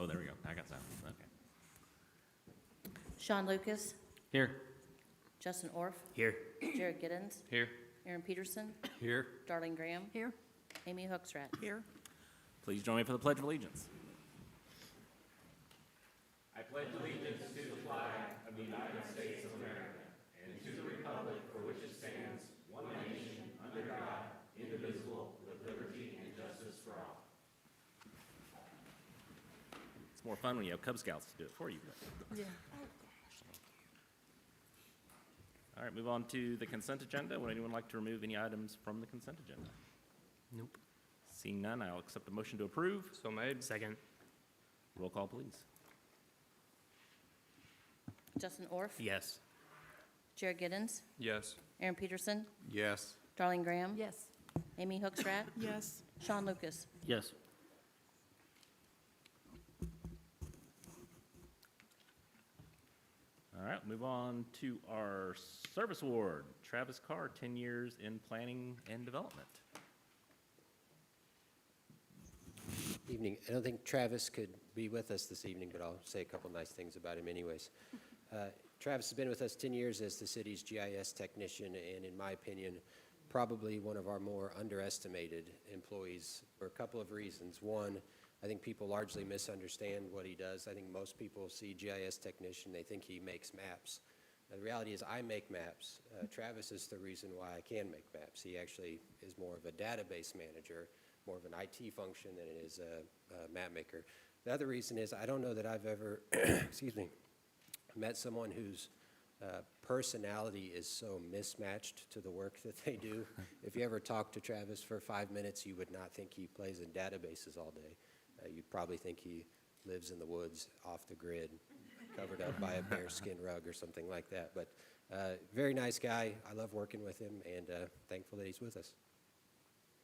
Oh, there we go. I got that. Okay. Sean Lucas, Here. Justin Orff, Here. Jared Giddens, Here. Aaron Peterson, Here. Darlene Graham, Here. Amy Hoekstra. Here. Please join me for the Pledge of Allegiance. It's more fun when you have Cub Scouts to do it for you. Yeah. All right, move on to the consent agenda. Would anyone like to remove any items from the consent agenda? Nope. Seeing none, I'll accept a motion to approve. So made. Second. Roll call, please. Justin Orff, Yes. Jared Giddens, Yes. Aaron Peterson, Yes. Darlene Graham, Yes. Amy Hoekstra, Yes. Sean Lucas. Yes. All right, move on to our service award. Travis Carr, 10 years in planning and development. Evening. I don't think Travis could be with us this evening, but I'll say a couple nice things about him anyways. Travis has been with us 10 years as the city's GIS technician, and in my opinion, probably one of our more underestimated employees for a couple of reasons. One, I think people largely misunderstand what he does. I think most people see GIS technician, they think he makes maps. The reality is I make maps. Travis is the reason why I can make maps. He actually is more of a database manager, more of an IT function than it is a map maker. The other reason is I don't know that I've ever, excuse me, met someone whose personality is so mismatched to the work that they do. If you ever talk to Travis for 5 minutes, you would not think he plays in databases all day. You'd probably think he lives in the woods off the grid, covered up by a bearskin rug or something like that. But very nice guy. I love working with him, and thankful that he's with us.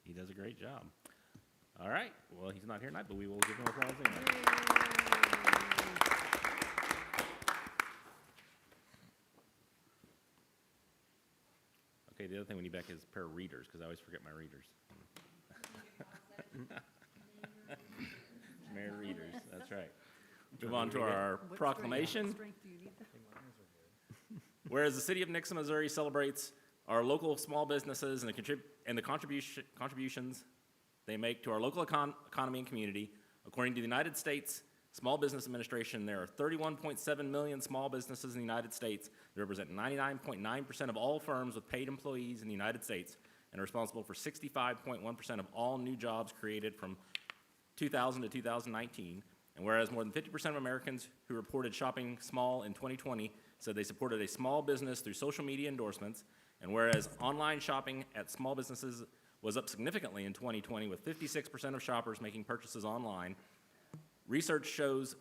He does a great job. All right, well, he's not here tonight, but we will give him applause anyway. Okay, the other thing we need back is a pair of readers, because I always forget my readers. Mayor readers, that's right. Move on to our proclamation. Strength do you need? Whereas the city of Nixa, Missouri celebrates our local small businesses and the contributions they make to our local economy and community. According to the United States Small Business Administration, there are 31.7 million small businesses in the United States that represent 99.9% of all firms with paid employees in the United States and are responsible for 65.1% of all new jobs created from 2000 to 2019. And whereas more than 50% of Americans who reported shopping small in 2020 said they supported a small business through social media endorsements, and whereas online shopping at small businesses was up significantly in 2020 with 56% of shoppers making purchases online, research shows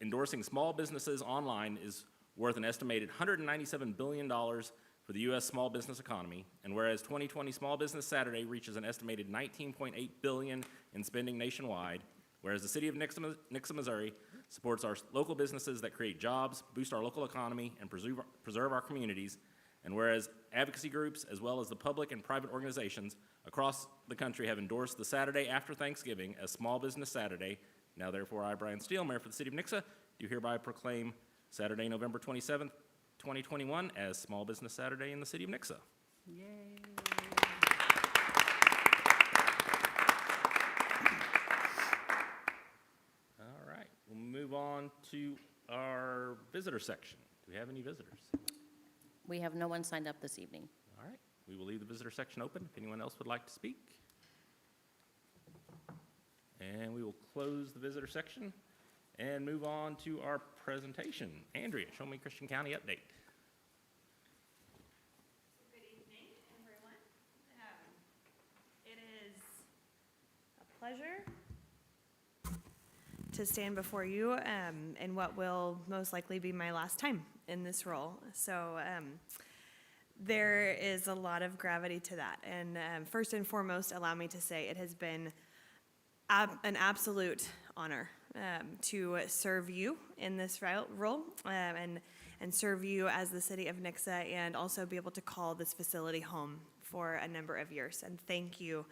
endorsing small businesses online is worth an estimated $197 billion for the U.S. small business economy, and whereas 2020 Small Business Saturday reaches an estimated $19.8 billion in spending nationwide, whereas the city of Nixa, Missouri supports our local businesses that create jobs, boost our local economy, and preserve our communities, and whereas advocacy groups as well as the public and private organizations across the country have endorsed the Saturday after Thanksgiving as Small Business Saturday, now therefore I, Brian Steele, Mayor for the city of Nixa, do hereby proclaim Saturday, November 27th, 2021 as Small Business Saturday in the city of Nixa. Yay. All right, we'll move on to our visitor section. Do we have any visitors? We have no one signed up this evening. All right, we will leave the visitor section open if anyone else would like to speak. And we will close the visitor section and move on to our presentation. Andrea, show me Christian County update. Good evening, everyone. It is a pleasure to stand before you in what will most likely be my last time in this role. So there is a lot of gravity to that. And first and foremost, allow me to say it has been an absolute honor to serve you in this role and serve you as the city of Nixa, and also be able to call this facility home for a number of years. And thank you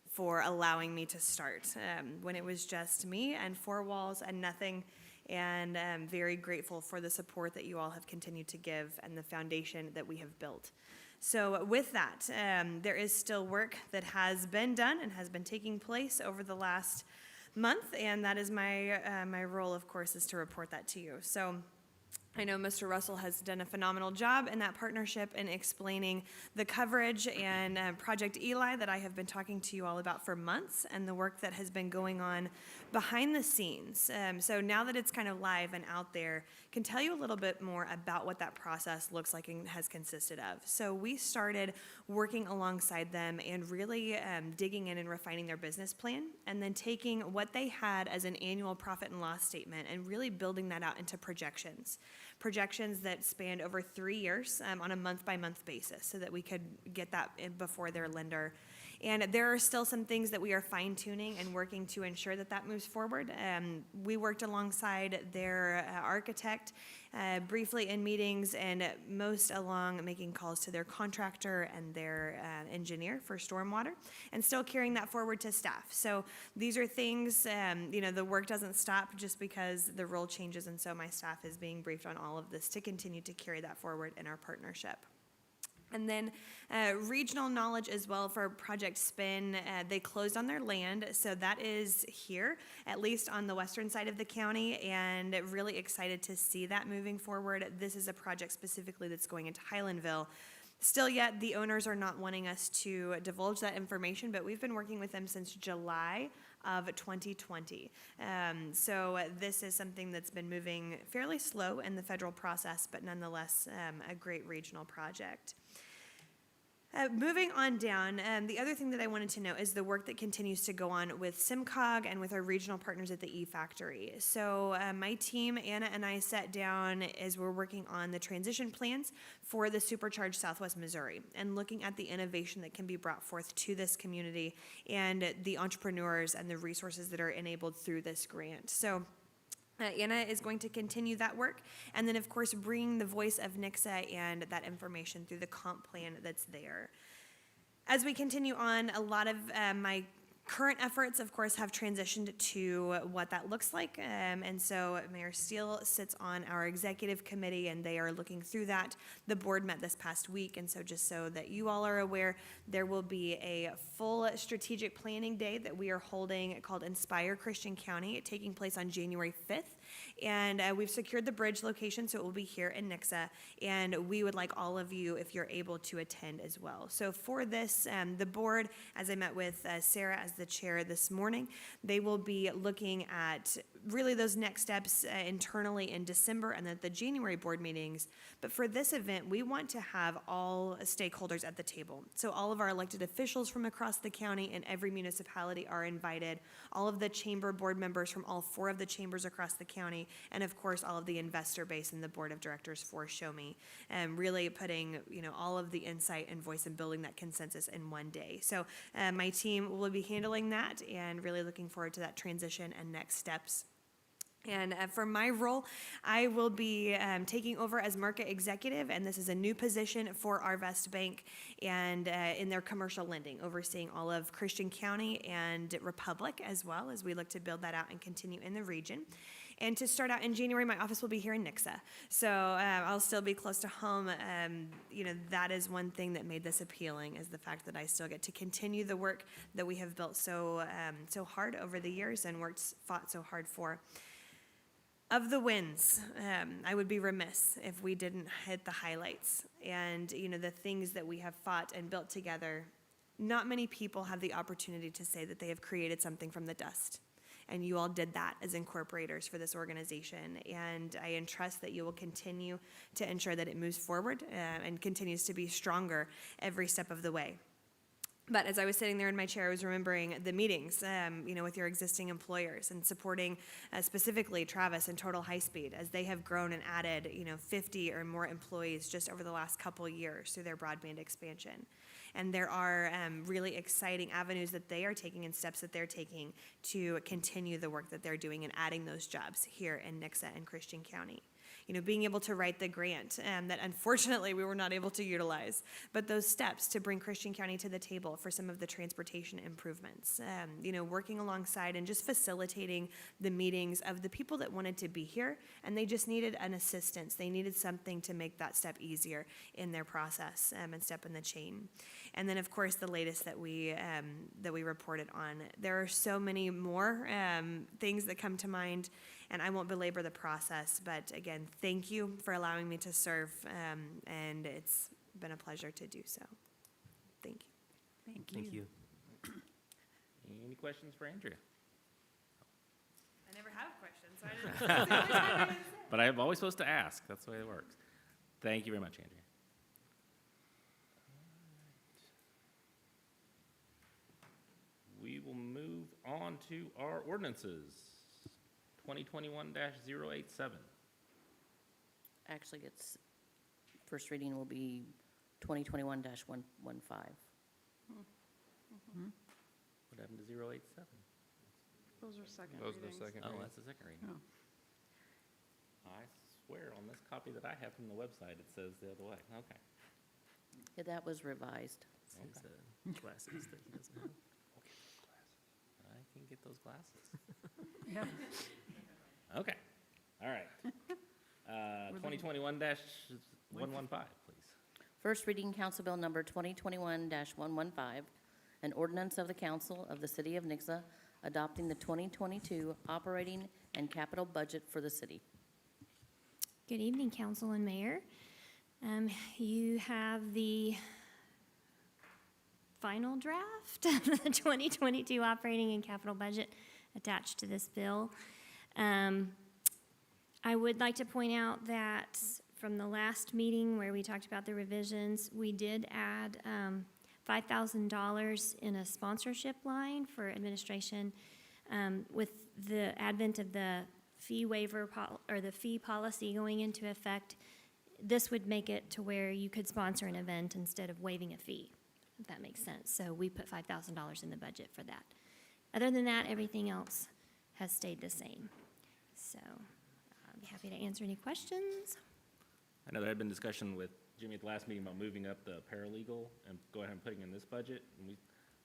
for allowing me to start when it was just me and four walls and nothing. And I'm very grateful for the support that you all have continued to give and the foundation that we have built. So with that, there is still work that has been done and has been taking place over the last month, and that is my role, of course, is to report that to you. So I know Mr. Russell has done a phenomenal job in that partnership in explaining the coverage and Project Eli that I have been talking to you all about for months, and the work that has been going on behind the scenes. So now that it's kind of live and out there, can tell you a little bit more about what that process looks like and has consisted of. So we started working alongside them and really digging in and refining their business plan, and then taking what they had as an annual profit and loss statement and really building that out into projections that spanned over 3 years on a month-by-month basis so that we could get that in before their lender. And there are still some things that we are fine-tuning and working to ensure that that moves forward. We worked alongside their architect briefly in meetings, and most along making calls to their contractor and their engineer for stormwater, and still carrying that forward to staff. So these are things, the work doesn't stop just because the role changes, and so my staff is being briefed on all of this to continue to carry that forward in our partnership. And then regional knowledge as well for Project Spin. They closed on their land, so that is here, at least on the western side of the county, and really excited to see that moving forward. This is a project specifically that's going into Highlandville. Still yet, the owners are not wanting us to divulge that information, but we've been working with them since July of 2020. So this is something that's been moving fairly slow in the federal process, but nonetheless a great regional project. Moving on down, the other thing that I wanted to note is the work that continues to go on with SimCog and with our regional partners at the E-Factory. So my team, Anna and I, sat down as we're working on the transition plans for the Supercharged Southwest Missouri and looking at the innovation that can be brought forth to this community and the entrepreneurs and the resources that are enabled through this grant. So Anna is going to continue that work, and then of course bring the voice of Nixa and that information through the comp plan that's there. As we continue on, a lot of my current efforts, of course, have transitioned to what that looks like, and so Mayor Steele sits on our executive committee, and they are looking through that. The board met this past week, and so just so that you all are aware, there will be a full strategic planning day that we are holding called Inspire Christian County, taking place on January 5th. And we've secured the bridge location, so it will be here in Nixa, and we would like all of you, if you're able, to attend as well. So for this, the board, as I met with Sarah as the chair this morning, they will be looking at really those next steps internally in December and at the January board meetings. But for this event, we want to have all stakeholders at the table. So all of our elected officials from across the county and every municipality are invited, all of the chamber board members from all 4 of the chambers across the county, and of course all of the investor base and the board of directors for Show Me, and really putting all of the insight and voice and building that consensus in one day. So my team will be handling that, and really looking forward to that transition and next steps. And for my role, I will be taking over as market executive, and this is a new position for Arvest Bank, and in their commercial lending, overseeing all of Christian County and Republic, as well as we look to build that out and continue in the region. And to start out in January, my office will be here in Nixa. So I'll still be close to home. That is one thing that made this appealing, is the fact that I still get to continue the work that we have built so hard over the years and fought so hard for. Of the wins, I would be remiss if we didn't hit the highlights. And the things that we have fought and built together, not many people have the opportunity to say that they have created something from the dust. And you all did that as incorporators for this organization. And I entrust that you will continue to ensure that it moves forward and continues to be stronger every step of the way. But as I was sitting there in my chair, I was remembering the meetings, with your existing employers and supporting specifically Travis and Total High Speed as they have grown and added, 50 or more employees just over the last couple of years through their broadband expansion. And there are really exciting avenues that they are taking and steps that they're taking to continue the work that they're doing and adding those jobs here in Nixa and Christian County. being able to write the grant that unfortunately we were not able to utilize, but those steps to bring Christian County to the table for some of the transportation improvements, working alongside and just facilitating the meetings of the people that wanted to be here, and they just needed an assistance. They needed something to make that step easier in their process and step in the chain. And then, of course, the latest that we reported on. There are so many more things that come to mind, and I won't belabor the process, but again, thank you for allowing me to serve, and it's been a pleasure to do so. Thank you. Thank you. Any questions for Andrea? I never have questions, so I didn't. But I'm always supposed to ask. That's the way it works. Thank you very much, Andrea. We will move on to our ordinances. 2021-087. Actually, first reading will be 2021-115. What happened to 087? Those are second Those are the readings. second Oh, reading. that's the second reading. Oh. I swear on this copy that I have from the website, it says the other way. Okay. Yeah, that was revised. Okay. Glasses that he doesn't have. I can get those glasses. Yeah. Okay, all right. 2021-115, please. First reading, Council Bill Number 2021-115, an ordinance of the Council of the City of Nixa adopting the 2022 operating and capital budget for the city. Good evening, Council and Mayor. You have the final draft of the 2022 operating and capital budget attached to this bill. I would like to point out that from the last meeting where we talked about the revisions, we did add $5,000 in a sponsorship line for administration. With the advent of the fee waiver or the fee policy going into effect, this would make it to where you could sponsor an event instead of waiving a fee, if that makes sense. So we put $5,000 in the budget for that. Other than that, everything else has stayed the same. So I'll be happy to answer any questions. I know there had been discussion with Jimmy at the last meeting about moving up the paralegal and go ahead and putting in this budget.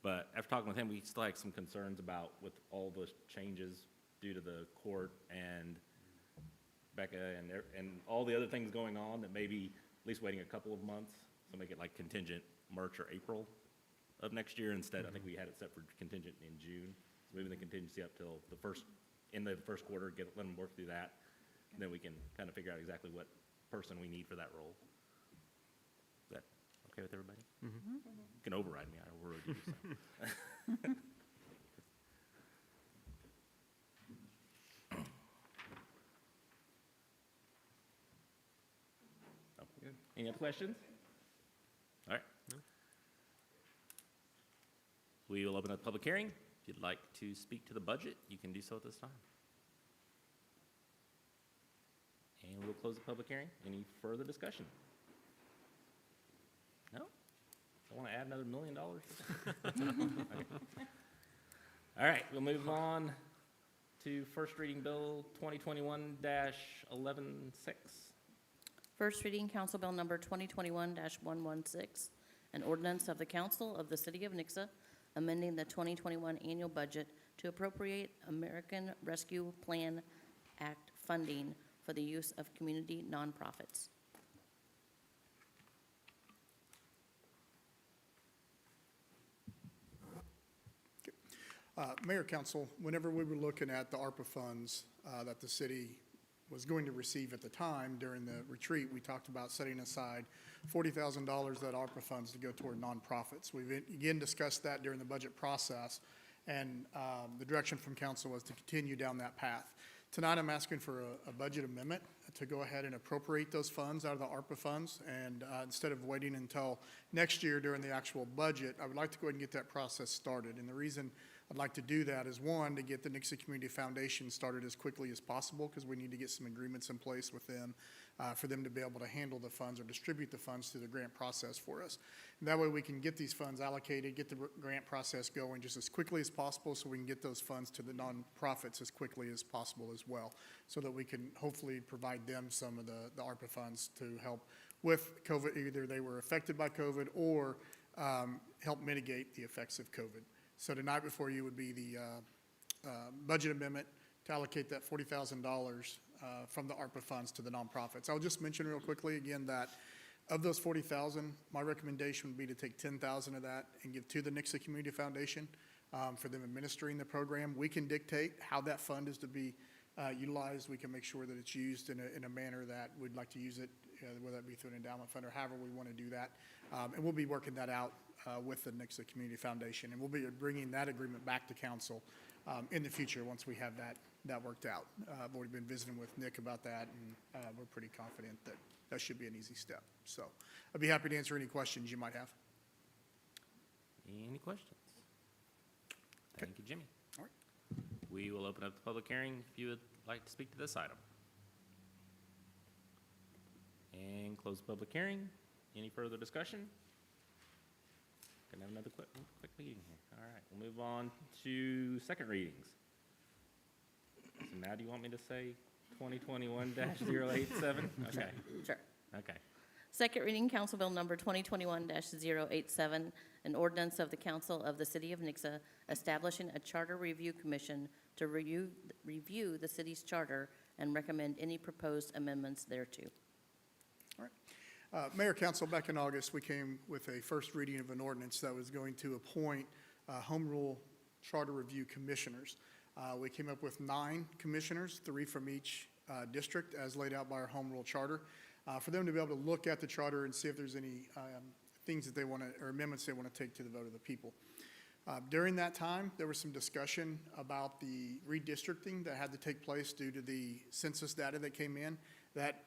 But after talking with him, we still had some concerns about with all the changes due to the court and Becca and all the other things going on, that maybe at least waiting a couple of months, so make it like contingent March or April of next year instead. I think we had it set for contingent in June. So moving the contingency up till end of the first quarter, let them work through that. And then we can kind of figure out exactly what person we need for that role. Is that okay with everybody? You can override me, I overrode you. So. Any other questions? All right. We will open up the public hearing. If you'd like to speak to the budget, you can do so at this time. And we'll close the public hearing. Any further discussion? No? I want to add another $1 million. Okay. All right, we'll move on to first reading bill 2021-116. First reading, Council Bill Number 2021-116, an ordinance of the Council of the City of Nixa amending the 2021 annual budget to appropriate American Rescue Plan Act funding for the use of community nonprofits. Mayor, Council, whenever we were looking at the ARPA funds that the city was going to receive at the time during the retreat, we talked about setting aside $40,000 that ARPA funds to go toward nonprofits. We've again discussed that during the budget process, and the direction from council was to continue down that path. Tonight, I'm asking for a budget amendment to go ahead and appropriate those funds out of the ARPA funds, and instead of waiting until next year during the actual budget, I would like to go ahead and get that process started. And the reason I'd like to do that is, one, to get the Nixa Community Foundation started as quickly as possible, because we need to get some agreements in place with them for them to be able to handle the funds or distribute the funds through the grant process for us. And that way we can get these funds allocated, get the grant process going just as quickly as possible so we can get those funds to the nonprofits as quickly as possible as well, so that we can hopefully provide them some of the ARPA funds to help with COVID. Either they were affected by COVID or help mitigate the effects of COVID. So tonight before you would be the budget amendment to allocate that $40,000 from the ARPA funds to the nonprofits. I'll just mention real quickly again that of those $40,000, my recommendation would be to take $10,000 of that and give to the Nixa Community Foundation for them administering the program. We can dictate how that fund is to be utilized. We can make sure that it's used in a manner that we'd like to use it, whether that be through an endowment fund or however we want to do that. And we'll be working that out with the Nixa Community Foundation, and we'll be bringing that agreement back to council in the future once we have that worked out. I've already been visiting with Nick about that, and we're pretty confident that that should be an easy step. So I'd be happy to answer any questions you might have. Any questions? Okay. Thank you, Jimmy. All right. We will open up the public hearing if you would like to speak to this item. And close the public hearing. Any further discussion? Gonna have another quick meeting here. All right, we'll move on to second readings. So now do you want me to say 2021-087? Okay, Sure. okay. Second reading, Council Bill Number 2021-087, an ordinance of the Council of the City of Nixa establishing a charter review commission to review the city's charter and recommend any proposed amendments thereto. All right. Mayor, Council, back in August, we came with a first reading of an ordinance that was going to appoint home rule charter review commissioners. We came up with 9 commissioners, 3 from each district as laid out by our home rule charter, for them to be able to look at the charter and see if there's any things that they want to, or amendments they want to take to the vote of the people. During that time, there was some discussion about the redistricting that had to take place due to the census data that came in. That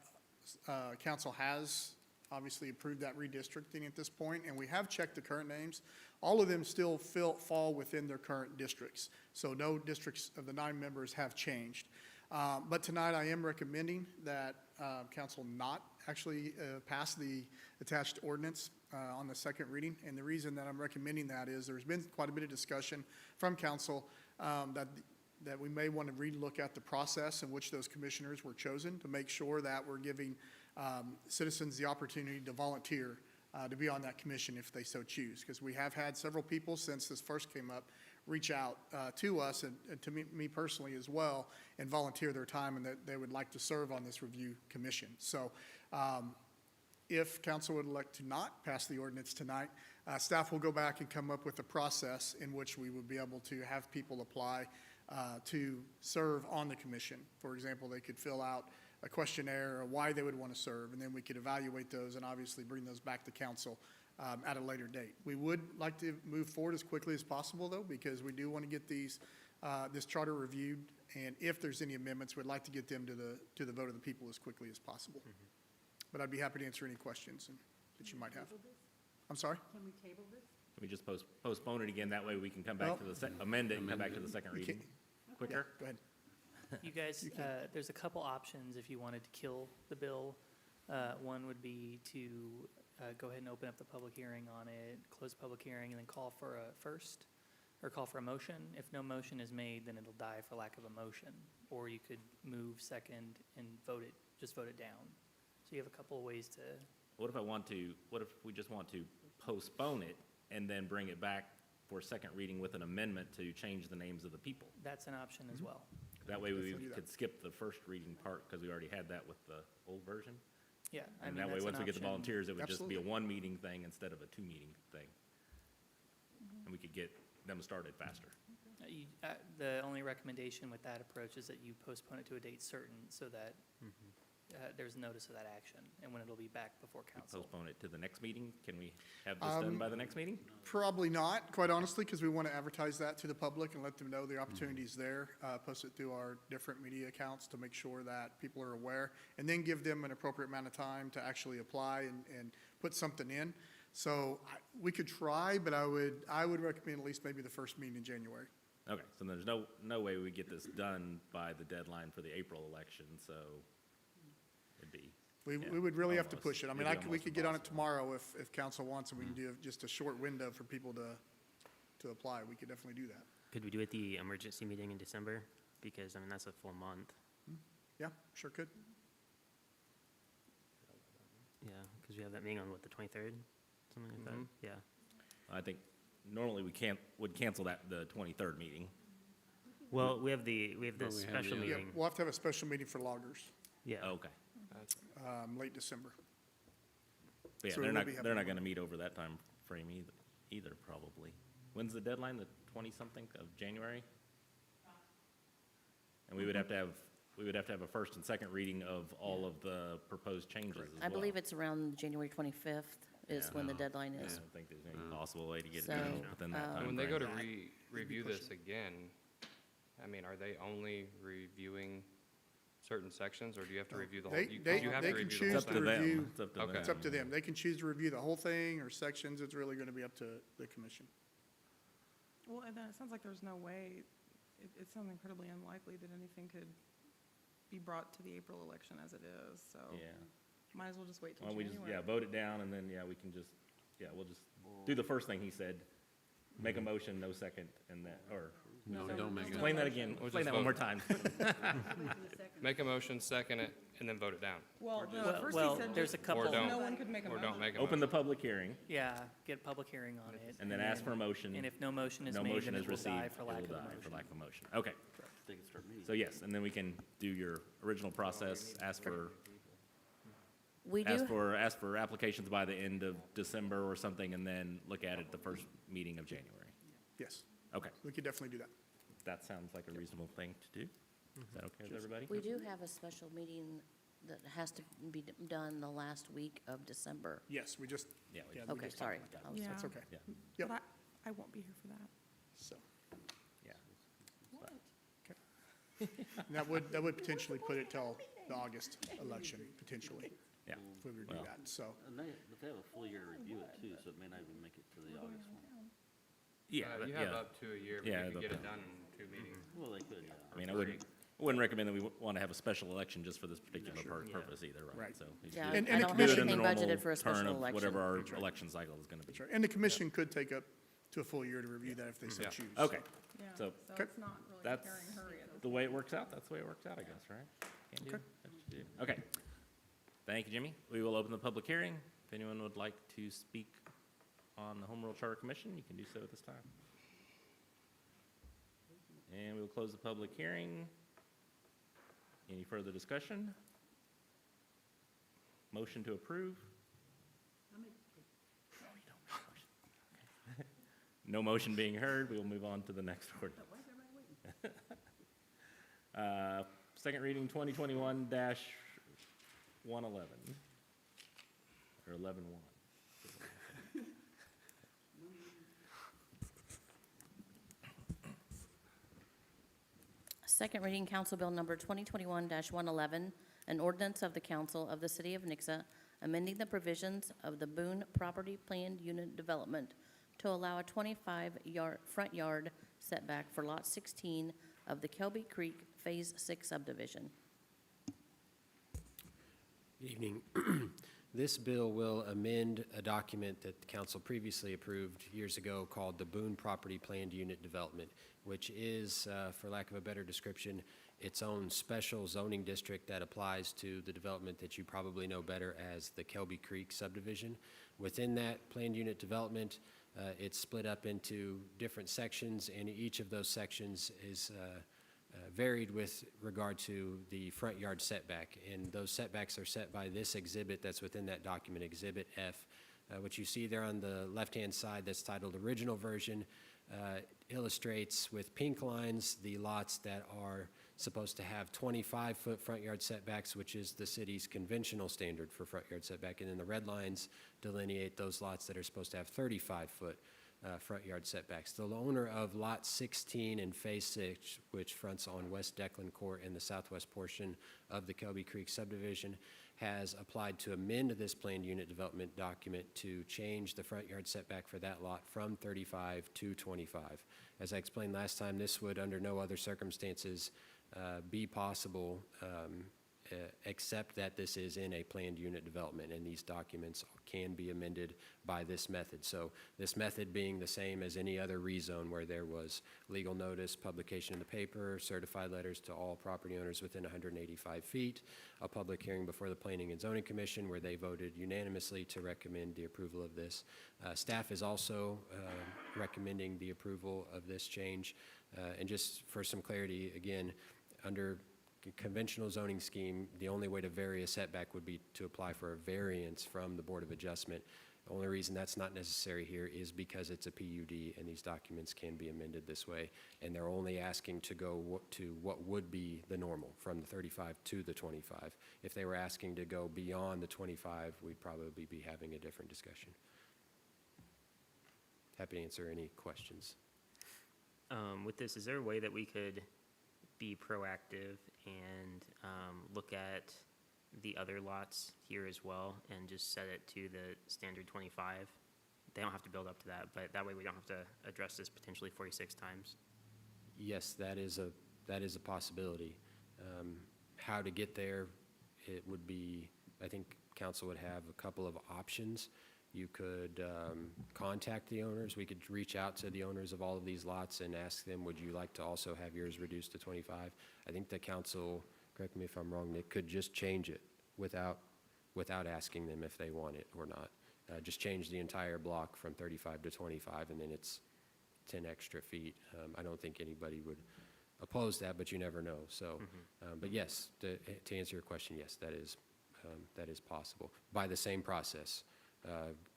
council has obviously approved that redistricting at this point, and we have checked the current names. All of them still fall within their current districts, so no districts of the 9 members have changed. But tonight I am recommending that council not actually pass the attached ordinance on the second reading, and the reason that I'm recommending that is there's been quite a bit of discussion from council that we may want to relook at the process in which those commissioners were chosen to make sure that we're giving citizens the opportunity to volunteer to be on that commission if they so choose. Because we have had several people since this first came up reach out to us and to me personally as well and volunteer their time and that they would like to serve on this review commission. So if council would elect to not pass the ordinance tonight, staff will go back and come up with a process in which we would be able to have people apply to serve on the commission. For example, they could fill out a questionnaire or why they would want to serve, and then we could evaluate those and obviously bring those back to council at a later date. We would like to move forward as quickly as possible, though, because we do want to get these this charter reviewed, and if there's any amendments, we'd like to get them to the vote of the people as quickly as possible. But I'd be happy to answer any questions that you might have. I'm sorry? Can we table this? Can we just postpone it again? That way we can come back to the, amend it and come back to the second You reading can't- quicker? Go ahead. You guys, there's a couple options if you wanted to kill the bill. One would be to go ahead and open up the public hearing on it, close the public hearing, and then call for a motion. If no motion is made, then it'll die for lack of a motion. Or you could move second and just vote it down. So you have a couple of ways to, What if we just want to postpone it and then bring it back for second reading with an amendment to change the names of the people? that's an option as well. That way we Definitely do that. could skip the first reading part because we already had that with the old version. Yeah, I And mean, that way, that's an once we get the option. volunteers, it would just be a Absolutely. 1 meeting thing instead of a 2 meeting thing. And we could get them started faster. The only recommendation with that approach is that you postpone it to a date certain so that there's notice of that action and when it'll be back before council. Postpone it to the next meeting. Can we have this done by the next meeting? Probably not, quite honestly, because we want to advertise that to the public and let them know the opportunity's there. Post it through our different media accounts to make sure that people are aware, and then give them an appropriate amount of time to actually apply and put something in. So we could try, but I would recommend at least maybe the first meeting in January. Okay, so there's no way we get this done by the deadline for the April election, so it'd be, We would really have to Almost. push it. I mean, It'd be we almost could get on it impossible. tomorrow if council wants, and we can do just a short window for people to apply. We could definitely do that. Could we do it the emergency meeting in December? Because, I mean, that's a full month. Yeah, sure could. Yeah, because we have that meeting on, what, the 23rd? Something like that? Yeah. I think normally would cancel the 23rd meeting. Well, we have the special Yeah, meeting. we'll have to have a special meeting for loggers, Yeah. Okay. late December. But yeah, So we they're will not, be having they're not one. gonna meet over that time frame either, probably. When's the deadline, the 20-something of January? And we would have to have a first and second reading of all of the proposed changes as well. I believe it's around January 25th is Yeah. when the deadline I is. don't think there's any possible way to get it So, done within that time. When they go to Right. review this again, I mean, are they only reviewing certain sections, or do you have to review the whole? They- you- they- you have they to can review the choose whole It's up to to thing? review- them. It's up to Okay. them. It's up to them. They can choose to review the whole thing or sections. It's really going to be up to the commission. Well, and then it sounds like there's no way, it sounds incredibly unlikely that anything could be brought to the April election as it is, so Yeah. might as well just wait till Why don't we just, January. vote it down, and then, we can just, we'll just do the first thing he said. Make a motion, no second, and that, or, No, don't make explain that again, We'll explain just that one more vote. time. Make a motion, second it, and then vote it down, Well, no, Well, at first well, he said there's a just couple. Or don't. no one could make a or motion. don't make a Open the motion. public hearing, Yeah, get a public hearing on it. and then ask for a motion. And if no motion is No made, motion then is it will received, die it for will lack of a die for motion. lack of a motion. Okay. So yes, and then we can do your original process, ask for We do, applications by the end of December or something, and then look at it the first meeting of January. Yes, Okay, we could definitely do that. that sounds like a reasonable thing to do. Is that okay with everybody? we do have a special meeting that has to be done the last week of December. Yes, we just, Yeah, we yeah, just- we Okay, just talked sorry. about that. I was- Yeah. That's okay. Yeah. Yep. But I won't be here for that. So, yeah. and that would potentially put it till the August election, potentially, Yeah. if we were to do Well, that, so. And but they have a full year to review it too, so it may not even make it to the August one. Yeah, You have up to a year, but Yeah, you could up get to- it done in 2 meetings. Well, they could, yeah. I mean, I wouldn't recommend that we want to have a special election just for this particular purpose either, right? Right. So we Yeah, do- And- I and the don't have do it commission- in the anything budgeted normal for a turn special of election. whatever our election cycle is going to be. That's right. And the commission could take up to a full year to review that if they so Yeah. choose. Okay, Yeah, So, so okay. it's not really a that's tearing hurry at this the way it works out, that's the way it works out, I guess, right? Can't do Okay. what you do. Okay. Thank you, Jimmy. We will open the public hearing. If anyone would like to speak on the Home Rule Charter Commission, you can do so at this time. And we will close the public hearing. Any further discussion? Motion to approve? No, you don't. Okay. No motion being heard, we will move on to the next ordinance. Second reading 2021-111, or 11-1. Second reading, Council Bill Number 2021-111, an ordinance of the Council of the City of Nixa amending the provisions of the Boone Property Planned Unit Development to allow a 25-yard, front yard setback for Lot 16 of the Kelby Creek Phase 6 subdivision. Good evening. This bill will amend a document that the council previously approved years ago called the Boone Property Planned Unit Development, which is, for lack of a better description, its own special zoning district that applies to the development that you probably know better as the Kelby Creek subdivision. Within that planned unit development, it's split up into different sections, and each of those sections is varied with regard to the front yard setback. And those setbacks are set by this exhibit that's within that document, Exhibit F. What you see there on the left-hand side that's titled Original Version illustrates with pink lines the lots that are supposed to have 25-foot front yard setbacks, which is the city's conventional standard for front yard setback. And then the red lines delineate those lots that are supposed to have 35-foot front yard setbacks. The owner of Lot 16 in Phase 6, which fronts on West Declan Court in the southwest portion of the Kelby Creek subdivision, has applied to amend this planned unit development document to change the front yard setback for that lot from 35 to 25. As I explained last time, this would under no other circumstances be possible except that this is in a planned unit development, and these documents can be amended by this method. So this method being the same as any other rezone where there was legal notice, publication in the paper, certified letters to all property owners within 185 feet, a public hearing before the Planning and Zoning Commission where they voted unanimously to recommend the approval of this. Staff is also recommending the approval of this change. And just for some clarity, again, under conventional zoning scheme, the only way to vary a setback would be to apply for a variance from the Board of Adjustment. The only reason that's not necessary here is because it's a PUD and these documents can be amended this way. And they're only asking to go to what would be the normal, from the 35 to the 25. If they were asking to go beyond the 25, we'd probably be having a different discussion. Happy to answer any questions. With this, is there a way that we could be proactive and look at the other lots here as well and just set it to the standard 25? They don't have to build up to that, but that way we don't have to address this potentially 46 times. Yes, that is a possibility. How to get there, it would be, I think council would have a couple of options. You could contact the owners. We could reach out to the owners of all of these lots and ask them, would you like to also have yours reduced to 25? I think the council, correct me if I'm wrong, Nick, could just change it without asking them if they want it or not. Just change the entire block from 35 to 25, and then it's 10 extra feet. I don't think anybody would oppose that, but you never know. So, but yes, to answer your question, yes, that is possible by the same process.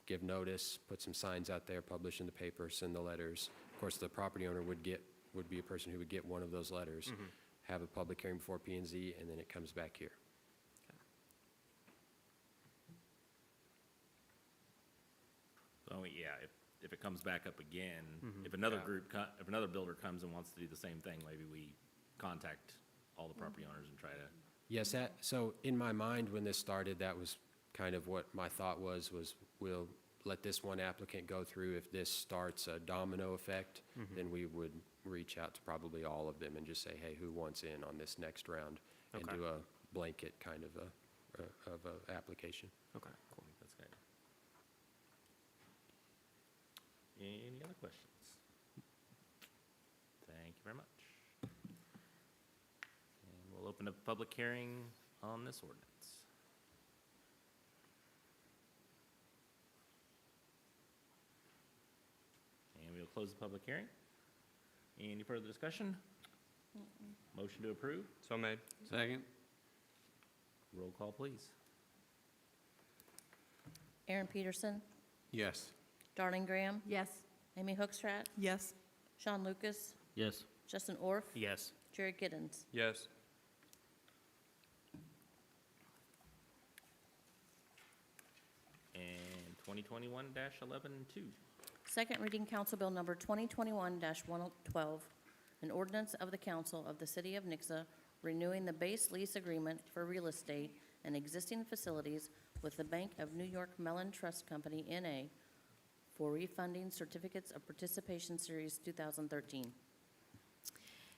Give notice, put some signs out there, publish in the paper, send the letters. Of course, the property owner would be a person who would get one of those letters, have a public hearing before P&Z, and then it comes back here. So, yeah, if it comes back up again, if another if another builder comes and wants to do the same thing, maybe we contact all the property owners and try to. Yes, so in my mind, when this started, that was kind of what my thought was we'll let this one applicant go through. If this starts a domino effect, then we would reach out to probably all of them and just say, hey, who wants in on this next round? And do a blanket kind of a application. Okay, cool. That's good. Any other questions? Thank you very much. And we'll open up a public hearing on this ordinance. And we'll close the public hearing. Any further discussion? Motion to approve? So made. Second? Roll call, please. Aaron Peterson, Yes. Darling Graham, Yes. Amy Hookstrat, Yes. Sean Lucas, Yes. Justin Orff, Yes. Jared Giddens. Yes. And 2021-11-2. Second reading Council Bill Number 2021-112, an ordinance of the Council of the City of Nixa renewing the base lease agreement for real estate and existing facilities with the Bank of New York Mellon Trust Company, N.A., for refunding certificates of participation series 2013.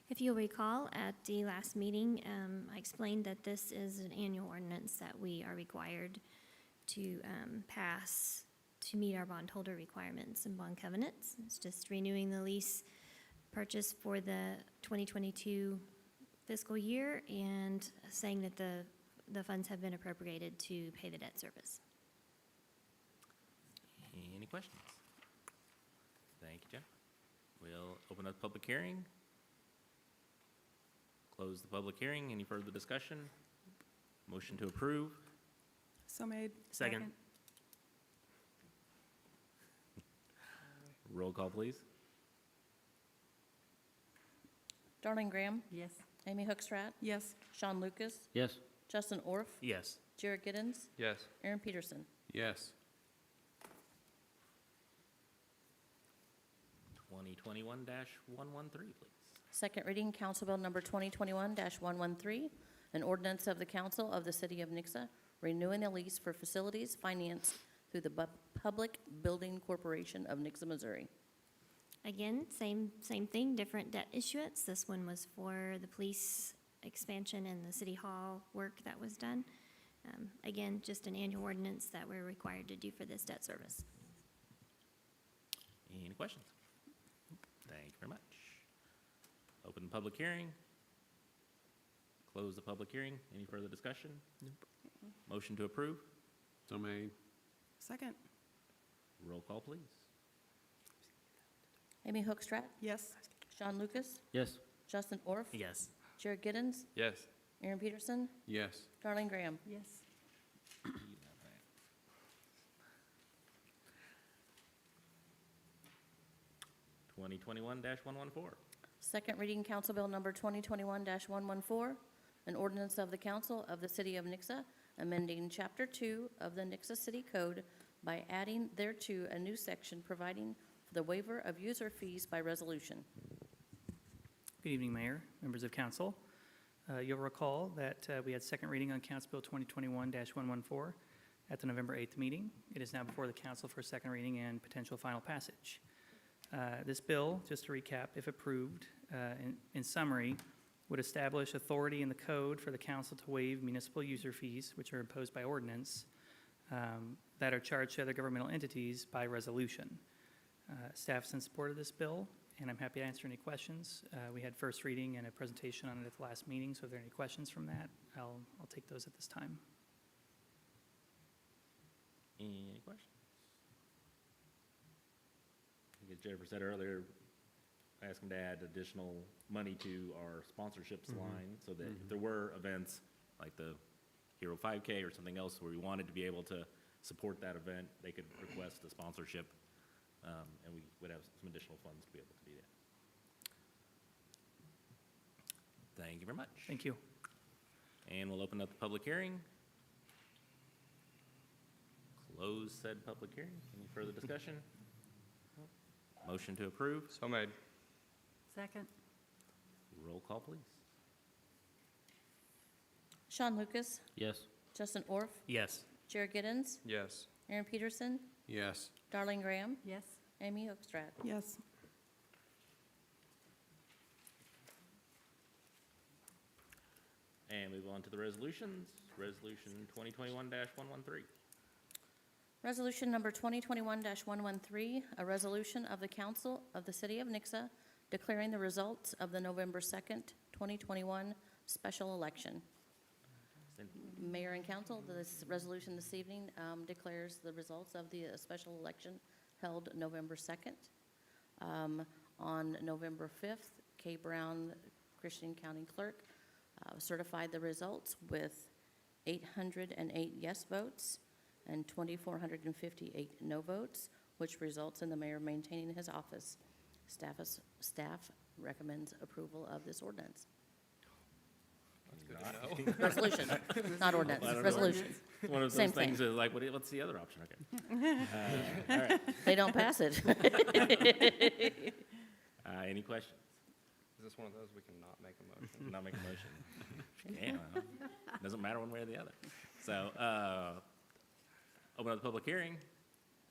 If you'll recall, at the last meeting, I explained that this is an annual ordinance that we are required to pass to meet our bondholder requirements and bond covenants. It's just renewing the lease purchase for the 2022 fiscal year and saying that the funds have been appropriated to pay the debt service. Any questions? Thank you, Jen. We'll open up the public hearing. Close the public hearing. Any further discussion? Motion to approve? So made. Second. Roll call, please. Darling Graham, Yes. Amy Hookstrat, Yes. Sean Lucas, Yes. Justin Orff, Yes. Jared Giddens, Yes. Aaron Peterson. Yes. 2021-113, please. Second reading Council Bill Number 2021-113, an ordinance of the Council of the City of Nixa renewing the lease for facilities financed through the Public Building Corporation of Nixa, Missouri. Again, same thing, different debt issuance. This one was for the police expansion in the city hall work that was done. Again, just an annual ordinance that we're required to do for this debt service. Any questions? Thank you very much. Open the public hearing. Close the public hearing. Any further discussion? Motion to approve. So made. Second. Roll call, please. Amy Hookstrat, Yes. Sean Lucas, Yes. Justin Orff, Yes. Jared Giddens, Yes. Aaron Peterson, Yes. Darlene Graham. Yes. 2021-114. Second reading, Council Bill Number 2021-114, an ordinance of the Council of the City of Nixa, amending Chapter 2 of the Nixa City Code by adding thereto a new section providing for the waiver of user fees by resolution. Good evening, Mayor, members of council. You'll recall that we had second reading on Council Bill 2021-114 at the November 8th meeting. It is now before the council for second reading and potential final passage. This bill, just to recap, if approved, in summary, would establish authority in the code for the council to waive municipal user fees, which are imposed by ordinance, that are charged to other governmental entities by resolution. Staff's in support of this bill, and I'm happy to answer any questions. We had first reading and a presentation on it at the last meeting, so if there are any questions from that, I'll take those at this time. Any questions? I think as Jennifer said earlier, I asked him to add additional money to our sponsorships line so that if there were events like the Hero 5K or something else where we wanted to be able to support that event, they could request a sponsorship, and we would have some additional funds to be able to do that. Thank you very much. Thank you. And we'll open up the public hearing. Close said public hearing. Any further discussion? Motion to approve. So made. Second. Roll call, please. Sean Lucas, Yes. Justin Orff, Yes. Jared Giddens, Yes. Aaron Peterson, Yes. Darlene Graham, Yes. Amy Hookstrat. Yes. And move on to the resolutions. Resolution 2021-113. Resolution number 2021-113, a resolution of the Council of the City of Nixa declaring the results of the November 2nd, 2021 special election. Mayor and council, this resolution this evening declares the results of the special election held November 2nd. On November 5th, Kay Brown, Christian County Clerk, certified the results with 808 yes votes and 2,458 no votes, which results in the mayor maintaining his office. Staff recommends approval of this ordinance. Resolution, not ordinance, Well, I don't know. resolution. One of those Same thing. things is like, what's the other option? Okay. All right. They don't pass it. Any questions? Is this one of those we can not make a motion? Not make a motion. Yeah, well, doesn't matter one way or the other. So, open up the public hearing,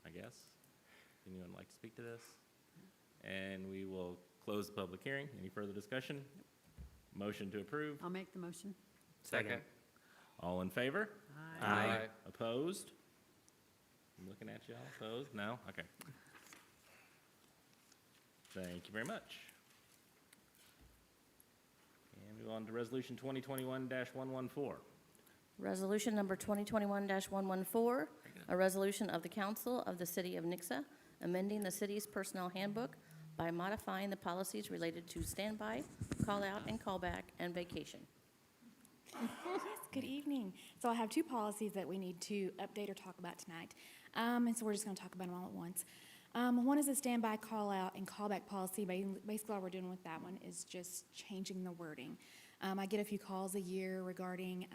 I guess. Anyone like to speak to this? And we will close the public hearing. Any further discussion? Motion to approve. I'll make the motion. Second. All in favor? Aye. Opposed? I'm looking at you all. Opposed? No? Okay. Thank you very much. And move on to Resolution 2021-114. Resolution number 2021-114, a resolution of the Council of the City of Nixa amending the city's personnel handbook by modifying the policies related to standby, call-out and callback, and vacation. Yes, good evening. So I have two policies that we need to update or talk about tonight. And so we're just going to talk about them all at once. One is a standby call-out and callback policy. Basically, all we're doing with that one is just changing the wording. I get a few calls a year regarding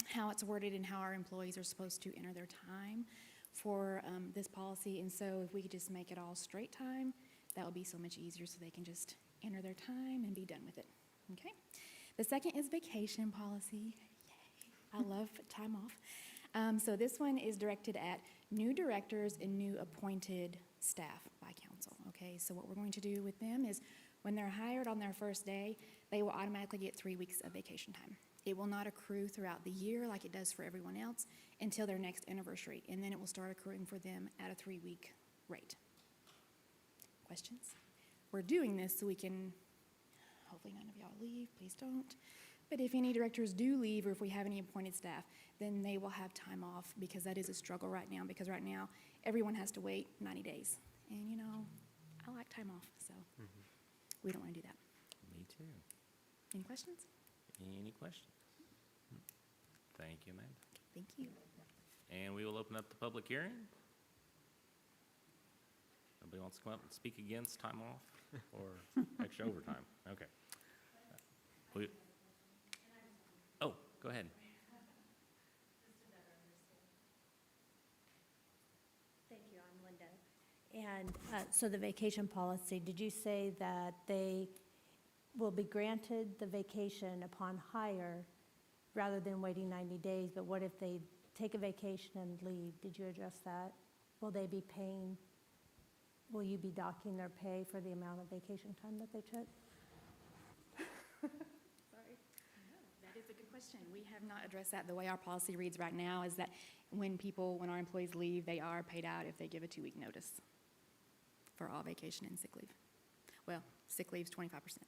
how it's worded and how our employees are supposed to enter their time for this policy. And so if we could just make it all straight time, that would be so much easier so they can just enter their time and be done with it. Okay? The second is vacation policy. Yay. I love time off. So this one is directed at new directors and new appointed staff by council. Okay, so what we're going to do with them is When they're hired on their first day, they will automatically get 3 weeks of vacation time. It will not accrue throughout the year like it does for everyone else until their next anniversary, and then it will start accruing for them at a 3-week rate. Questions? We're doing this so we can, hopefully none of y'all leave, please don't. But if any directors do leave, or if we have any appointed staff, then they will have time off, because that is a struggle right now, because right now, everyone has to wait 90 days. And you know, I like time off, so we don't want to do that. Me too. Any questions? Any questions? Thank you, Amanda. Thank you. And we will open up the public hearing. Nobody wants to come up and speak against time off or extra overtime? Okay. Oh, go ahead. Thank you, I'm Linda. And so the vacation policy, did you say that they will be granted the vacation upon hire rather than waiting 90 days? But what if they take a vacation and leave? Did you address that? Will they be paying, will you be docking their pay for the amount of vacation time that they took? Sorry. That is a good question. We have not addressed that. The way our policy reads right now is that when our employees leave, they are paid out if they give a 2-week notice for all vacation and sick leave. Well, sick leave's 25%.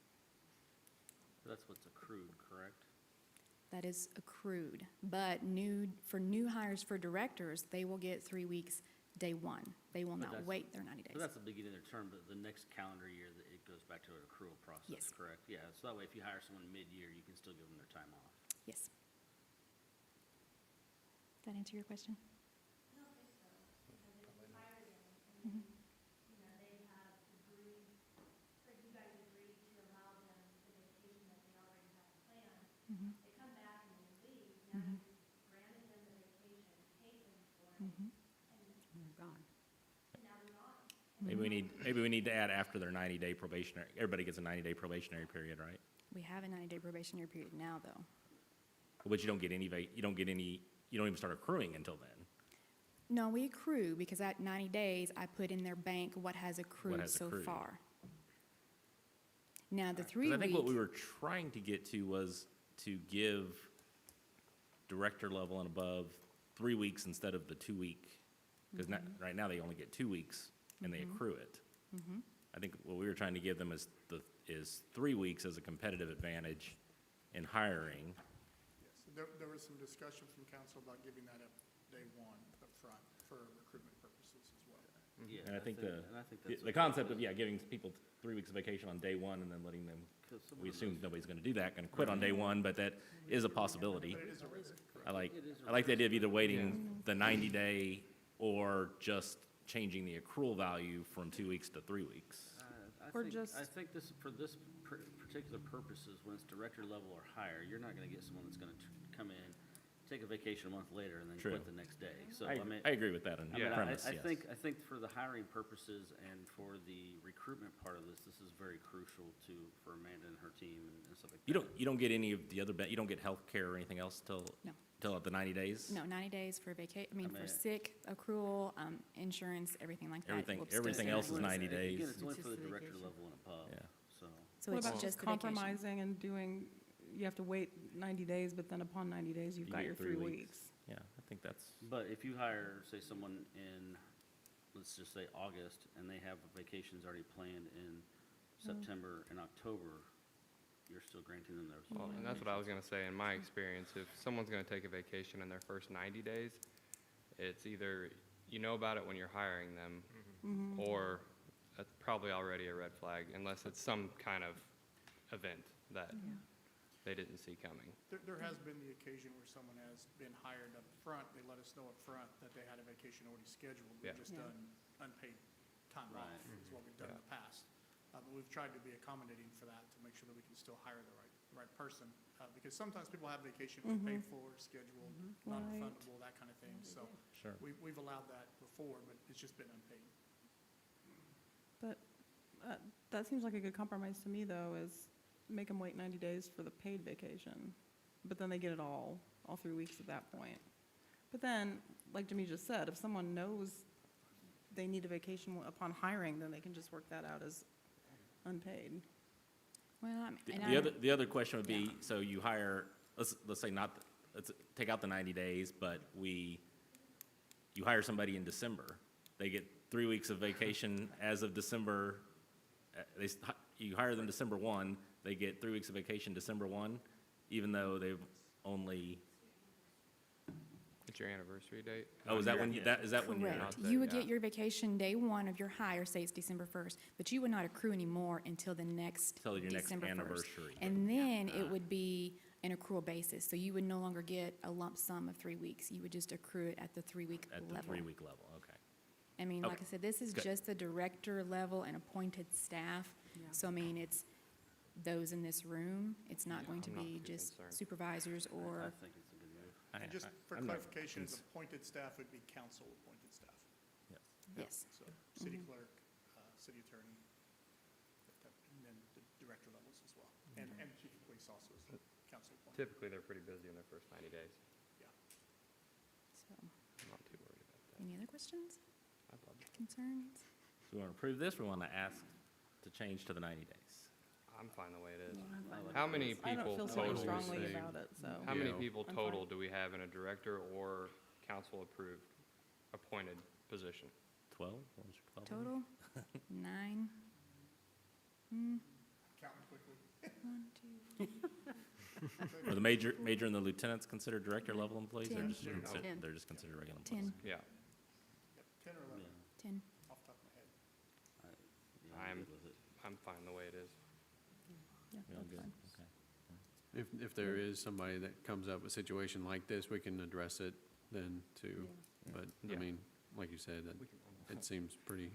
That's what's accrued, correct? That is accrued, but for new hires for directors, they will get 3 weeks day one. They will not wait their 90 days. So that's the beginning of their term, but the next calendar year, it goes back to an accrual process, Yes. correct? Yeah, so that way if you hire someone mid-year, you can still give them their time off. Yes. Does that answer your question? Mhm. Mhm. Mhm. Mhm. Maybe we need to add after their 90-day probationary, everybody gets a 90-day probationary period, right? We have a 90-day probationary period now, though. But you don't get any, you don't even start accruing until then. No, we accrue, because at 90 days, I put in their bank what has accrued has so accrued. far. Now, the 'Cause 3-week. I think what we were trying to get to was to give director level and above 3 weeks instead of the 2-week. Because right now, they only get 2 weeks, and they accrue it. I think what we were trying to give them is 3 weeks as a competitive advantage in hiring. Yes, there was some discussion from council about giving that up day one up front for recruitment purposes as well. Yeah. And I think that's the concept of, giving people 3 weeks of vacation on day one and then letting them, 'cause some we of assume those- nobody's gonna do that, gonna quit on day one, but that is a possibility. But it is a risk, correct? I like the idea of either waiting the 90-day or just changing the accrual value from 2 weeks to 3 weeks. Or just- I think this, for this particular purposes, when it's director level or higher, you're not gonna get someone that's gonna come in, take a vacation a month later, and then True. quit the next day. So, I agree with that on premise, I yes. think for the hiring purposes and for the recruitment part of this is very crucial for Amanda and her team and stuff like that. You don't get any of the other, you don't get health care or anything else till the 90 days? No, 90 days for for mean, sick, accrual, insurance, everything like that. Everything- will still everything stay else is 90 90 days. Again, it's only It's for the just the director vacation. level and above, Yeah. so. So What it's about just just the vacation. compromising and doing, you have to wait 90 days, but then upon 90 days, you've You got get your 3 3 weeks. weeks? Yeah, I think that's, But if you hire, say, someone in, let's just say August, and they have vacations already planned in September and October, you're still granting them those. Well, and that's what I was gonna say, in my experience, if someone's gonna take a vacation in their first 90 days, it's either you know about it when you're hiring them, or that's probably already a red flag, unless it's some kind of event that they didn't see coming. There has been the occasion where someone has been hired up front, they let us know up front that they had a vacation already scheduled, Yeah. we've just done unpaid time off, Right. is what we've done in the past. But we've tried to be accommodating for that, to make sure that we can still hire the right person, because sometimes people have vacation paid for, scheduled, non-refundable, that kind of thing, so sure. we've allowed that before, but it's just been unpaid. But that seems like a good compromise to me, though, is make them wait 90 days for the paid vacation, but then they get it all 3 weeks at that point. But then, like Jimmy just said, if someone knows they need a vacation upon hiring, then they can just work that out as unpaid. Well, I mean, and The other question would be, so you hire, let's say not, let's take out the 90 days, but you hire somebody in December. They get 3 weeks of vacation as of December, you hire them December 1, they get 3 weeks of vacation December 1, even though they've only, It's your anniversary date. oh, is that when, is that when you're? correct. not You would there, get your vacation day one of your hire, say it's December 1st, but you would not accrue anymore until the next Till your next December 1st. anniversary. And then it would be an accrual basis, so you would no longer get a lump sum of 3 weeks. You would just accrue it at the 3-week At the level. 3-week level, okay. I mean, like Okay. I said, this is Good. just the director level and appointed staff. So I mean, it's those in this room. It's not going to I'm not be too just concerned. supervisors I or, think it's a good move. And just for I'm not clarification, cons- appointed staff would be council-appointed staff. yes. So city clerk, city attorney, and then the director levels as well. And chief of police also is council-appointed. Typically, they're pretty busy in their first 90 days. So, I'm not too worried about that. any other questions, I'd love it. concerns? So we want to approve this, we want to ask to change to the 90 days. I'm fine the way it is. I like How this. many I people don't feel so total? strongly say- about it, so. How many Yeah. people I'm total fine. do we have in a director or council-approved appointed position? 12? What was your 12? Total, 9. Counting quickly. 1, 2, Are the major and the lieutenants considered director level employees, or 10. just they're just considered regular employees? 10, Yeah, 10 or 11, 10. off the top of my head. Yeah, I'm good with it. I'm fine the way it is. Yeah, We all that's good? fine. Okay. If there is somebody that comes up with a situation like this, we can address it then too. But, I Yeah. mean, like you said, it seems pretty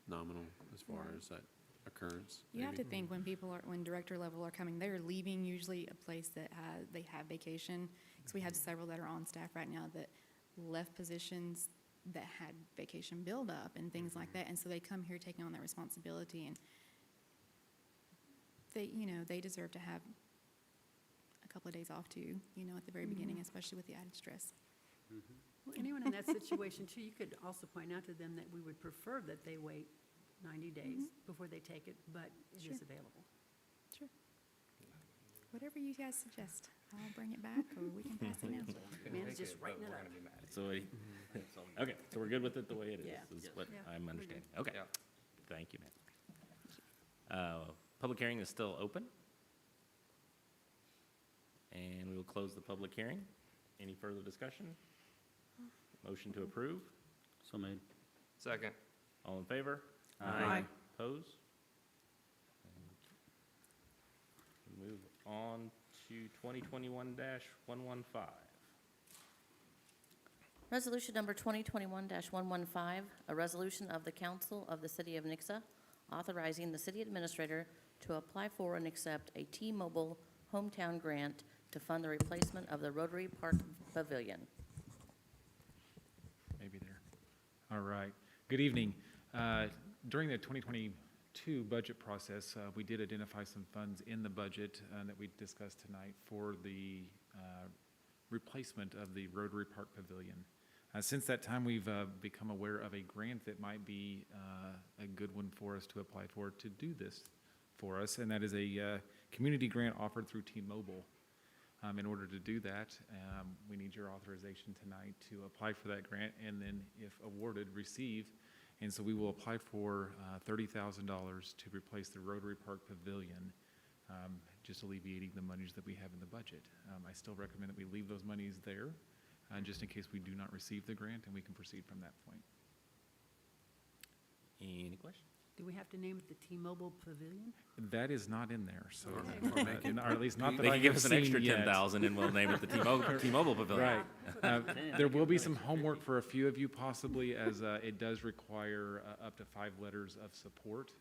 nominal as far as that occurrence. You have to maybe. think when when director level are coming, they're leaving usually a place that they have vacation. Because we have several that are on staff right now that left positions that had vacation buildup and things like that. And so they come here taking on that responsibility, and they deserve to have a couple of days off too, at the very beginning, especially with the added stress. Well, anyone in that situation too, you could also point out to them that we would prefer that they wait 90 days before they take it, but it is Sure. available. Sure. Whatever you guys suggest, I'll bring it back, or we can pass it now. Man's just writing it We're up. gonna be mad. So, It's all good. okay, so we're good with it the way it is, Yeah. is Yes. what Yeah, I'm we're good. understanding. Okay, Yeah. thank you, ma'am. Public hearing is still open. And we will close the public hearing. Any further discussion? Motion to approve? So made. Second. All in favor? Aye. Opposed? Move on to 2021-115. Resolution number 2021-115, a resolution of the Council of the City of Nixa authorizing the city administrator to apply for and accept a T-Mobile hometown grant to fund the replacement of the Rotary Park Pavilion. Maybe there. All right. Good evening. During the 2022 budget process, we did identify some funds in the budget that we discussed tonight for the replacement of the Rotary Park Pavilion. Since that time, we've become aware of a grant that might be a good one for us to apply for to do this for us, and that is a community grant offered through T-Mobile. In order to do that, we need your authorization tonight to apply for that grant, and then if awarded, receive. And so we will apply for $30,000 to replace the Rotary Park Pavilion, just alleviating the monies that we have in the budget. I still recommend that we leave those monies there, just in case we do not receive the grant, and we can proceed from that point. Any questions? Do we have to name it the T-Mobile Pavilion? That is not in there, so, Okay. or at least not that They I can give have us an seen extra yet. 10,000 and we'll name it the T-Mobile Pavilion. Right. There will be some homework for a few of you possibly, as it does require up to 5 letters of support,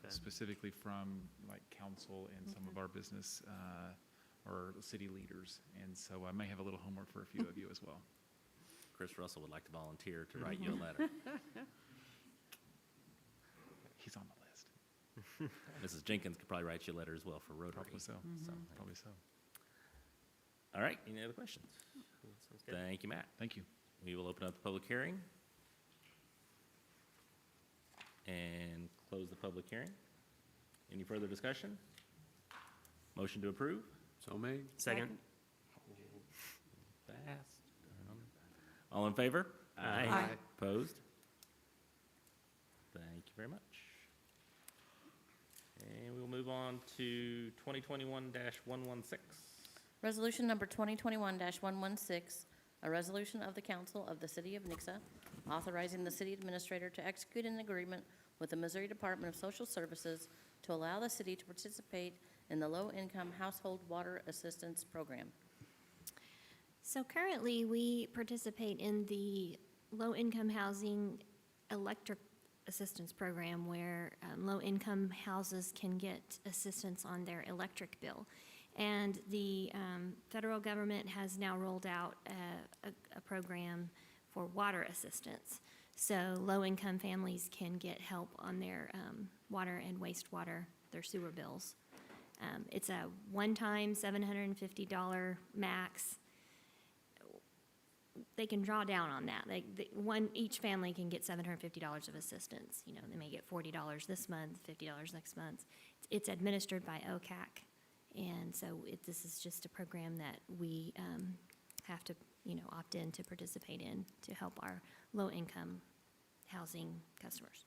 specifically from like council and some of our business or city leaders. And so I may have a little homework for a few of you as well. Chris Russell would like to volunteer to write you a letter. He's on the list. Mrs. Jenkins could probably write you a letter as well for Rotary. Probably so. Probably so. All right, any other questions? Sounds good. Thank you, Matt. Thank you. We will open up the public hearing and close the public hearing. Any further discussion? Motion to approve? So made. Second. Fast. All in favor? Aye. Opposed? Thank you very much. And we'll move on to 2021-116. Resolution number 2021-116, a resolution of the Council of the City of Nixa authorizing the city administrator to execute an agreement with the Missouri Department of Social Services to allow the city to participate in the Low-Income Household Water Assistance Program. So currently, we participate in the low-income housing electric assistance program where low-income houses can get assistance on their electric bill. And the federal government has now rolled out a program for water assistance. So low-income families can get help on their water and wastewater, their sewer bills. It's a one-time $750 max. They can draw down on that. Each family can get $750 of assistance. You know, they may get $40 this month, $50 next month. It's administered by OCAC. And so this is just a program that we have to, opt in to participate in to help our low-income housing customers.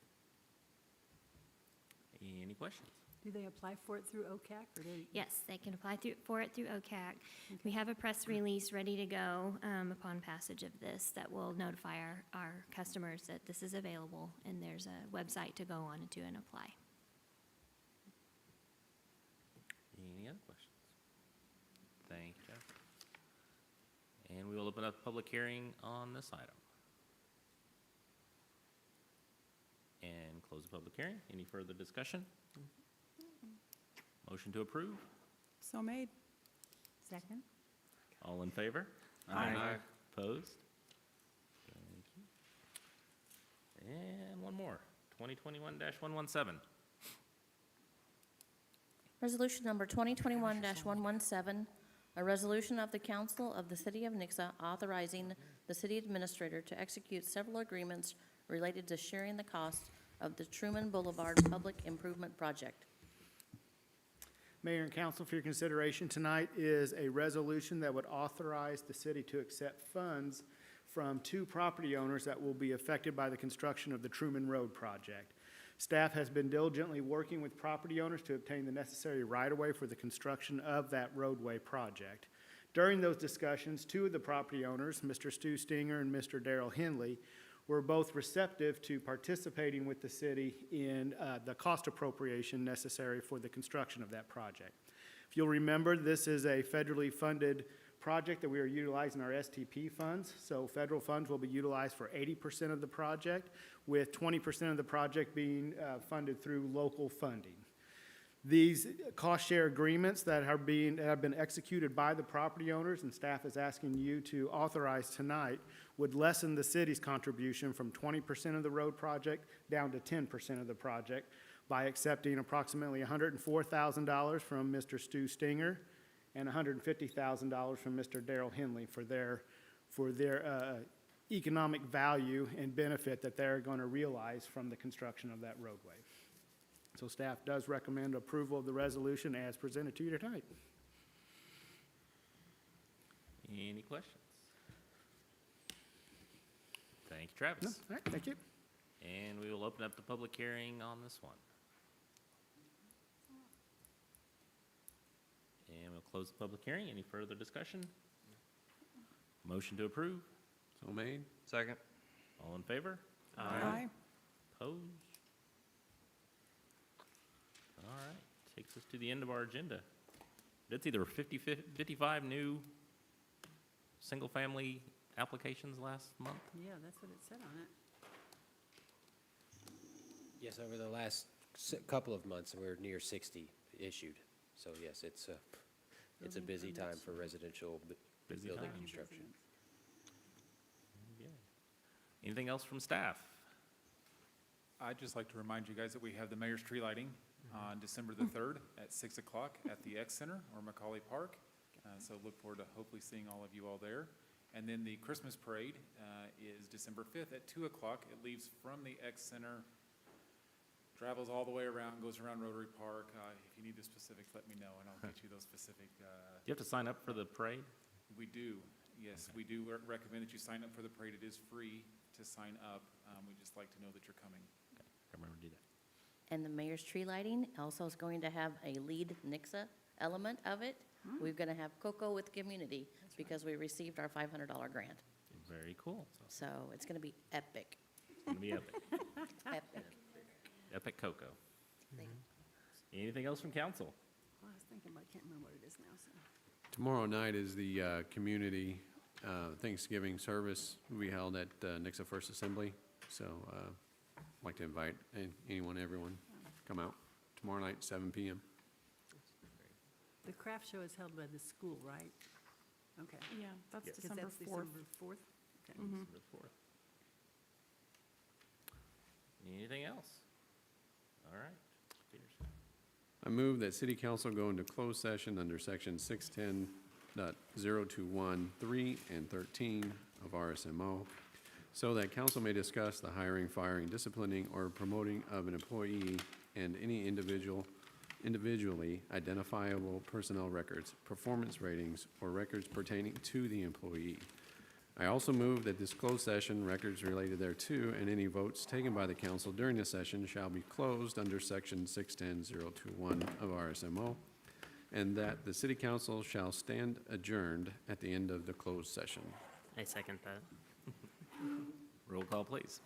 Any questions? Do they apply for it through OCAC, or they? Yes, they can apply for it through OCAC. We have a press release ready to go upon passage of this that will notify our customers that this is available, and there's a website to go on to and apply. Any other questions? Thank you, Jeff. And we will open up a public hearing on this item. And close the public hearing. Any further discussion? Motion to approve? So made. Second? All in favor? Aye. Opposed? Thank you. And one more, 2021-117. Resolution number 2021-117, a resolution of the Council of the City of Nixa authorizing the city administrator to execute several agreements related to sharing the cost of the Truman Boulevard Public Improvement Project. Mayor and council, for your consideration tonight is a resolution that would authorize the city to accept funds from two property owners that will be affected by the construction of the Truman Road project. Staff has been diligently working with property owners to obtain the necessary right-of-way for the construction of that roadway project. During those discussions, two of the property owners, Mr. Stu Stinger and Mr. Darrell Henley, were both receptive to participating with the city in the cost appropriation necessary for the construction of that project. If you'll remember, this is a federally funded project that we are utilizing our STP funds. So federal funds will be utilized for 80% of the project, with 20% of the project being funded through local funding. These cost share agreements that have been executed by the property owners, and staff is asking you to authorize tonight, would lessen the city's contribution from 20% of the road project down to 10% of the project by accepting approximately $104,000 from Mr. Stu Stinger and $150,000 from Mr. Darrell Henley for their economic value and benefit that they're going to realize from the construction of that roadway. So staff does recommend approval of the resolution as presented to you tonight. Any questions? Thank you, Travis. No? All right, thank you. And we will open up the public hearing on this one. And we'll close the public hearing. Any further discussion? Motion to approve? So made. Second. All in favor? Aye. Opposed? All right, takes us to the end of our agenda. That's either 55 new single-family applications last month. Yeah, that's what it said on it. Yes, over the last couple of months, we're near 60 issued. So yes, it's a Building busy time permits. for residential Busy building time. construction. Yeah. Anything else from staff? I'd just like to remind you guys that we have the mayor's tree lighting on December the 3rd at 6 o'clock at the X Center or Macaulay Park. So look forward to hopefully seeing all of you all there. And then the Christmas parade is December 5th at 2 o'clock. It leaves from the X Center travels all the way around, goes around Rotary Park. If you need the specifics, let me know, and I'll get you those specific. Do you have to sign up for the parade? We do, yes, we do recommend that you sign up for the parade. It is free to sign up. We'd just like to know that you're coming. I remember to do that. And the mayor's tree lighting also is going to have a lead Nixa element of it. We're going to have Cocoa with Community because we received our $500 grant. Very cool. So it's going to be epic, It's gonna be epic. epic. Epic Cocoa. Anything else from council? Well, I was thinking, but I can't remember what it is now, so. Tomorrow night is the community Thanksgiving service will be held at Nixa First Assembly. So I'd like to invite anyone, everyone, come out tomorrow night, 7 p.m. The craft show is held by the school, right? Okay. Yeah, that's Yes. 'Cause December that's 4th. December 4th? Okay. December 4th. Anything else? All right. Peterson. I move that city council go into closed session under section 610.021, 3, and 13 of RSMO, so that council may discuss the hiring, firing, disciplining, or promoting of an employee and any individually identifiable personnel records, performance ratings, or records pertaining to the employee. I also move that this closed session, records related thereto, and any votes taken by the council during the session shall be closed under section 610.021 of RSMO, and that the city council shall stand adjourned at the end of the closed session. I second that. Roll call, please.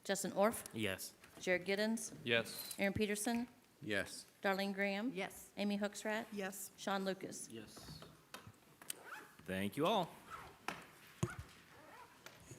Justin Orff, Yes. Jared Giddens, Yes. Aaron Peterson, Yes. Darlene Graham, Yes. Amy Hooksrat, Yes. Sean Lucas. Yes. Thank you all.